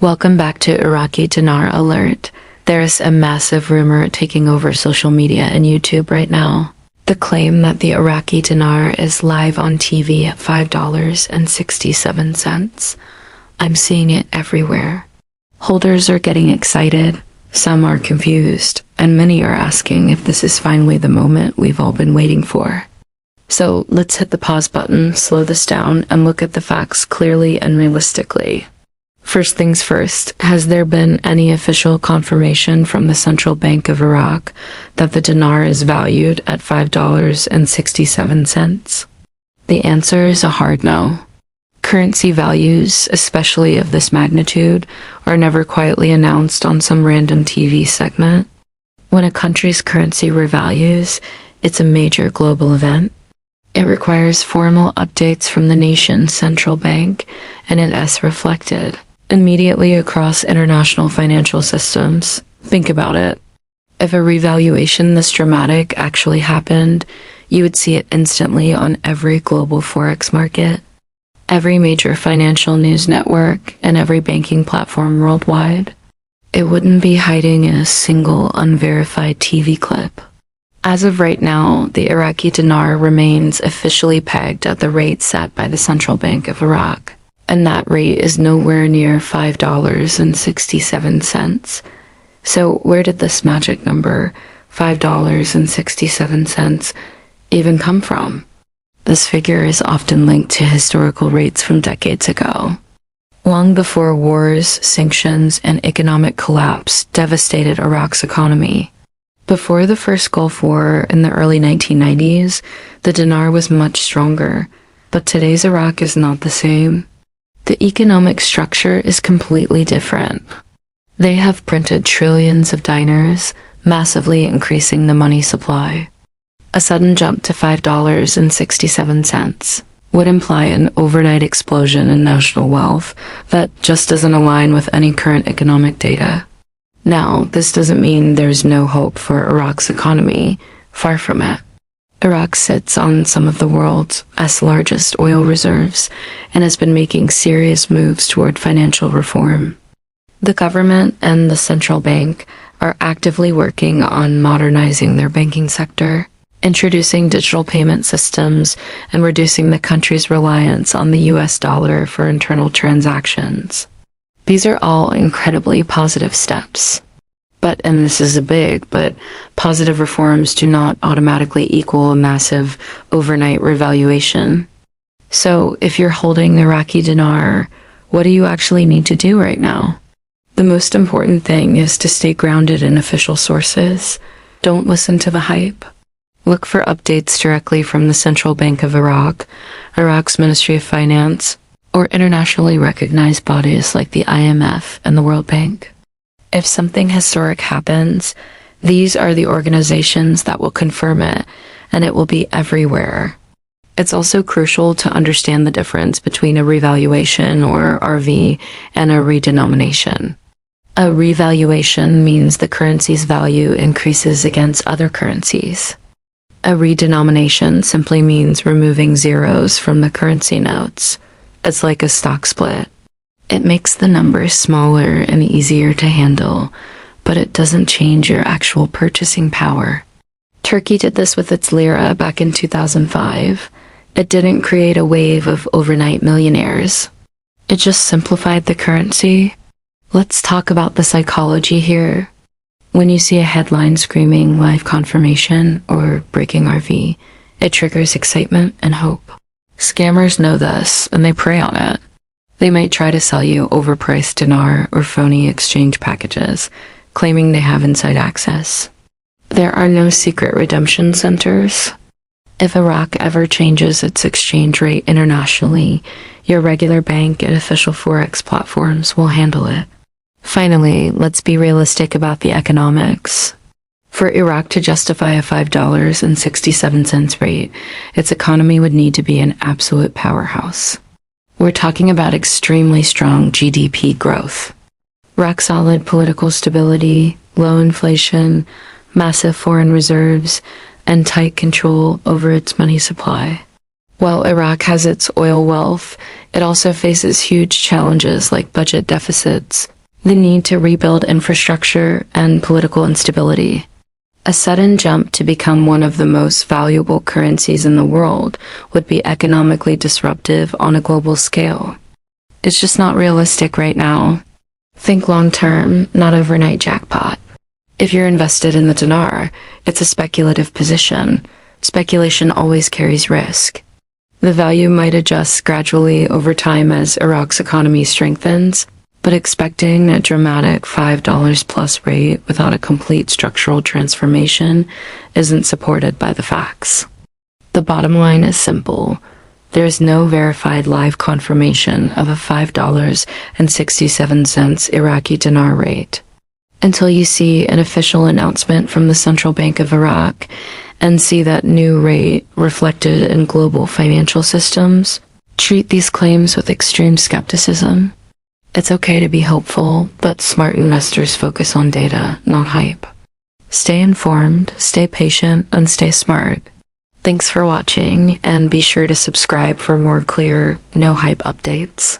Welcome back to Iraqi Dinar Alert. There's a massive rumor taking over social media and YouTube right now. The claim that the Iraqi dinar is live on TV at $5.67. I'm seeing it everywhere. Holders are getting excited, some are confused, and many are asking if this is finally the moment we've all been waiting for. So let's hit the pause button, slow this down, and look at the facts clearly and realistically. First things first, has there been any official confirmation from the Central Bank of Iraq that the dinar is valued at $5.67? The answer is a hard no. Currency values, especially of this magnitude, are never quietly announced on some random TV segment. When a country's currency revalues, it's a major global event. It requires formal updates from the nation's central bank, and it is reflected immediately across international financial systems. Think about it. If a revaluation this dramatic actually happened, you would see it instantly on every global forex market, every major financial news network, and every banking platform worldwide. It wouldn't be hiding in a single unverified TV clip. As of right now, the Iraqi dinar remains officially pegged at the rate set by the Central Bank of Iraq, and that rate is nowhere near $5.67. So where did this magic number, $5.67, even come from? This figure is often linked to historical rates from decades ago, long before wars, sanctions, and economic collapse devastated Iraq's economy. Before the first Gulf War in the early 1990s, the dinar was much stronger, but today's Iraq is not the same. The economic structure is completely different. They have printed trillions of dinars, massively increasing the money supply. A sudden jump to $5.67 would imply an overnight explosion in national wealth that just doesn't align with any current economic data. Now, this doesn't mean there's no hope for Iraq's economy. Far from it. Iraq sits on some of the world's largest oil reserves and has been making serious moves toward financial reform. The government and the central bank are actively working on modernizing their banking sector, introducing digital payment systems, and reducing the country's reliance on the US dollar for internal transactions. These are all incredibly positive steps. But, and this is a big, but positive reforms do not automatically equal a massive overnight revaluation. So if you're holding the Iraqi dinar, what do you actually need to do right now? The most important thing is to stay grounded in official sources. Don't listen to the hype. Look for updates directly from the Central Bank of Iraq, Iraq's Ministry of Finance, or internationally recognized bodies like the IMF and the World Bank. If something historic happens, these are the organizations that will confirm it, and it will be everywhere. It's also crucial to understand the difference between a revaluation, or RV, and a redenomination. A revaluation means the currency's value increases against other currencies. A redenomination simply means removing zeros from the currency notes. It's like a stock split. It makes the numbers smaller and easier to handle, but it doesn't change your actual purchasing power. Turkey did this with its lira back in 2005. It didn't create a wave of overnight millionaires. It just simplified the currency. Let's talk about the psychology here. When you see a headline screaming live confirmation or breaking RV, it triggers excitement and hope. Scammers know this, and they prey on it. They might try to sell you overpriced dinar or phony exchange packages, claiming they have inside access. There are no secret redemption centers. If Iraq ever changes its exchange rate internationally, your regular bank and official forex platforms will handle it. Finally, let's be realistic about the economics. For Iraq to justify a $5.67 rate, its economy would need to be an absolute powerhouse. We're talking about extremely strong GDP growth, rock-solid political stability, low inflation, massive foreign reserves, and tight control over its money supply. While Iraq has its oil wealth, it also faces huge challenges like budget deficits, the need to rebuild infrastructure, and political instability. A sudden jump to become one of the most valuable currencies in the world would be economically disruptive on a global scale. It's just not realistic right now. Think long-term, not overnight jackpot. If you're invested in the dinar, it's a speculative position. Speculation always carries risk. The value might adjust gradually over time as Iraq's economy strengthens, but expecting a dramatic $5 plus rate without a complete structural transformation isn't supported by the facts. The bottom line is simple. There is no verified live confirmation of a $5.67 Iraqi dinar rate. Until you see an official announcement from the Central Bank of Iraq and see that new rate reflected in global financial systems, treat these claims with extreme skepticism. It's okay to be hopeful, but smart investors focus on data, not hype. Stay informed, stay patient, and stay smart. Thanks for watching, and be sure to subscribe for more clear, no hype updates.